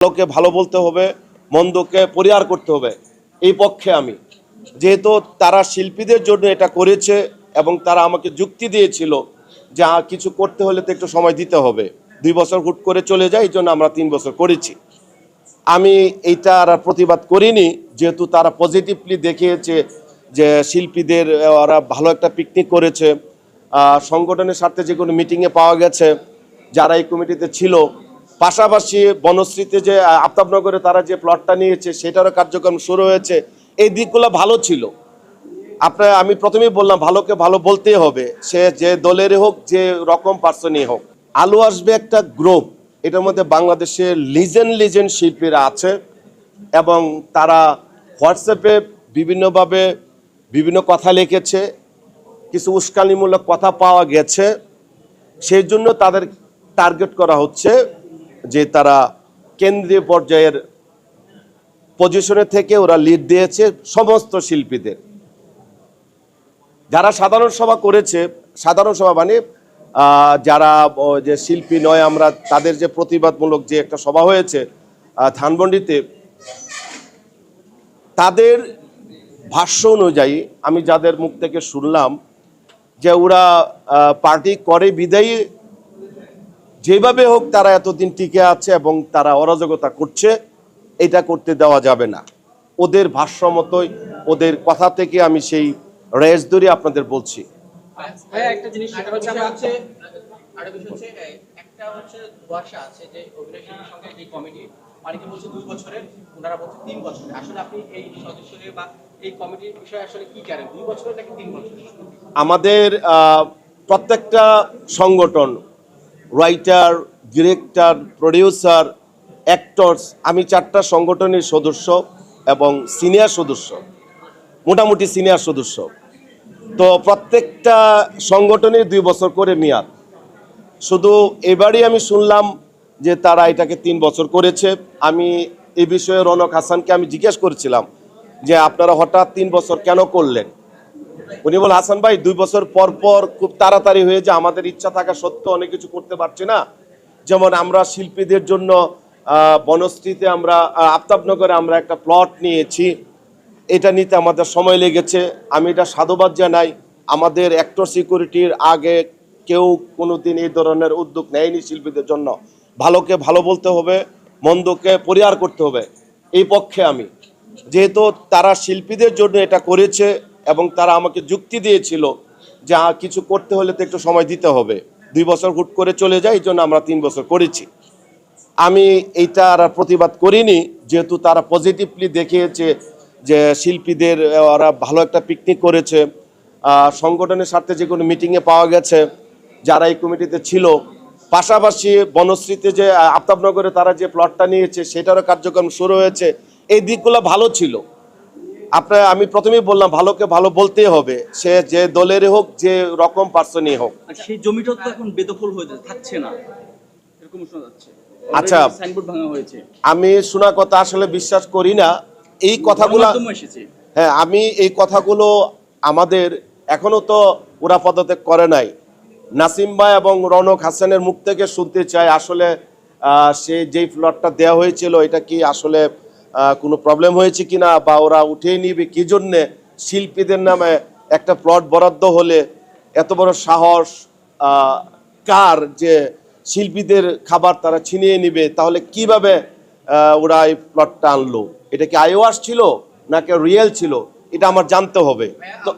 ভালোকে ভালো বলতে হবে, মন্দকে পরিহার করতে হবে, এই পক্ষে আমি। যেহেতু তারা শিল্পীদের জন্য এটা করেছে এবং তারা আমাকে যুক্তি দিয়েছিল যে কিছু করতে হলে তো একটু সময় দিতে হবে, 2 বছর হুট করে চলে যায়, এই জন্য আমরা 3 বছর করেছি। আমি এইটা আর প্রতিবাদ করিনি, যেহেতু তারা পজিটিভলি দেখিয়েছে যে শিল্পীদের ওরা ভালো একটা পিকনিক করেছে। সংগঠনের স্বার্থে যে কোনো মিটিংয়ে পাওয়া গেছে যারা এই কমিটিতে ছিল। পাশাপাশি বনশ্রীতে যে আফতাবনগরে তারা যে প্লটটা নিয়েছে সেটারও কার্যক্রম শুরু হয়েছে। এই দিকগুলো ভালো ছিল। আমি প্রথমেই বললাম ভালোকে ভালো বলতেই হবে, সে যে দলেরই হোক, যে রকম পার্সনই হোক। আলো আসবে একটা গ্রুপ, এটার মধ্যে বাংলাদেশের লিজেন্ড শিল্পীরা আছে এবং তারা হোয়াটসঅ্যাপে বিভিন্নভাবে বিভিন্ন কথা লিখেছে, কিছু উস্কানিমূলক কথা পাওয়া গেছে। সেই জন্য তাদের টার্গেট করা হচ্ছে যে তারা কেন্দ্রীয় পর্যায়ের পজিশনে থেকে ওরা লিড দিয়েছে সমস্ত শিল্পীদের। যারা সাধারণ সভা করেছে, সাধারণ সভা মানে যারা যে শিল্পী নয় আমরা, তাদের যে প্রতিবাদমূলক যে একটা সভা হয়েছে ধানমন্ডিতে, তাদের ভাষ্য অনুযায়ী আমি যাদের মুখ থেকে শুনলাম যে ওরা পার্টি করে বিদায়ী যেভাবে হোক তারা এতদিন টিকে আছে এবং তারা অরাজকতা করছে, এটা করতে দেওয়া যাবে না। ওদের ভাষ্য মতোই, ওদের কথা থেকে আমি সেই রেস ধরে আপনাদের বলছি। একটা জিনিস সেটা হচ্ছে আমরা হচ্ছে আরেকটা বিষয় হচ্ছে একটা হচ্ছে ধোঁয়াশা আছে যে অভিনয় শিল্পীর সঙ্গে এই কমিটি অনেকে বলছে 2 বছরের, ওনারা বলছে 3 বছরের। আসলে আপনি এই সদস্যদের বা এই কমিটির বিষয়ে আসলে কি জানেন, 2 বছরের নাকি 3 বছরের? আমাদের প্রত্যেকটা সংগঠন, রাইটার, ডিরেক্টর, প্রডিউসার, অ্যাক্টরস, আমি 4টা সংগঠনের সদস্য এবং সিনিয়র সদস্য, মোটামুটি সিনিয়র সদস্য। তো প্রত্যেকটা সংগঠনের 2 বছর করে মেয়াদ। শুধু এবারই আমি শুনলাম যে তারা এটাকে 3 বছর করেছে। আমি এই বিষয়ে রনক হাসানকে আমি জিজ্ঞেস করেছিলাম যে আপনারা হঠাৎ 3 বছর কেন করলেন। উনি বল, হাসান ভাই 2 বছর পর পর খুব তাড়াতাড়ি হয়ে যায়, আমাদের ইচ্ছা থাকা সত্ত্বেও অনেক কিছু করতে পারছি না। যেমন আমরা শিল্পীদের জন্য বনশ্রীতে আমরা আফতাবনগরে আমরা একটা প্লট নিয়েছি, এটা নিতে আমাদের সময় লেগেছে। আমি এটা সাধুবাদ জানাই। আমাদের অ্যাক্টর সিকিউরিটির আগে কেউ কোনোদিন এই ধরনের উদ্যোগ নেয়নি শিল্পীদের জন্য। ভালোকে ভালো বলতে হবে, মন্দকে পরিহার করতে হবে, এই পক্ষে আমি। যেহেতু তারা শিল্পীদের জন্য এটা করেছে এবং তারা আমাকে যুক্তি দিয়েছিল যে কিছু করতে হলে তো একটু সময় দিতে হবে, 2 বছর হুট করে চলে যায়, এই জন্য আমরা 3 বছর করেছি। আমি এইটা আর প্রতিবাদ করিনি, যেহেতু তারা পজিটিভলি দেখিয়েছে যে শিল্পীদের ওরা ভালো একটা পিকনিক করেছে। সংগঠনের স্বার্থে যে কোনো মিটিংয়ে পাওয়া গেছে যারা এই কমিটিতে ছিল। পাশাপাশি বনশ্রীতে যে আফতাবনগরে তারা যে প্লটটা নিয়েছে সেটারও কার্যক্রম শুরু হয়েছে। এই দিকগুলো ভালো ছিল। আমি প্রথমেই বললাম ভালোকে ভালো বলতেই হবে, সে যে দলেরই হোক, যে রকম পার্সনই হোক। সেই জমিটা তো এখন বেদখল হয়ে থাকছে না, এরকম শোনা যাচ্ছে। আচ্ছা, সাইনবোর্ড ভাঙা হয়েছে। আমি শোনা কথা আসলে বিশ্বাস করি না এই কথাগুলো। হ্যাঁ, আমি এই কথাগুলো আমাদের এখনো তো ওরা পদত্যাগ করে নাই। নাসিম ভাই এবং রনক হাসানের মুখ থেকে শুনতে চাই আসলে সে যেই প্লটটা দেওয়া হয়েছিল এটা কি আসলে কোনো প্রবলেম হয়েছে কিনা, বা ওরা উঠিয়ে নিবে কি জন্যে। শিল্পীদের নামে একটা প্লট বরাদ্দ হলে এত বড় সাহস কার যে শিল্পীদের খাবার তারা ছিনিয়ে নিবে? তাহলে কিভাবে ওরা এই প্লটটা আনলো? এটা কি আইওয়াস ছিল নাকি রিয়েল ছিল, এটা আমার জানতে হবে। তো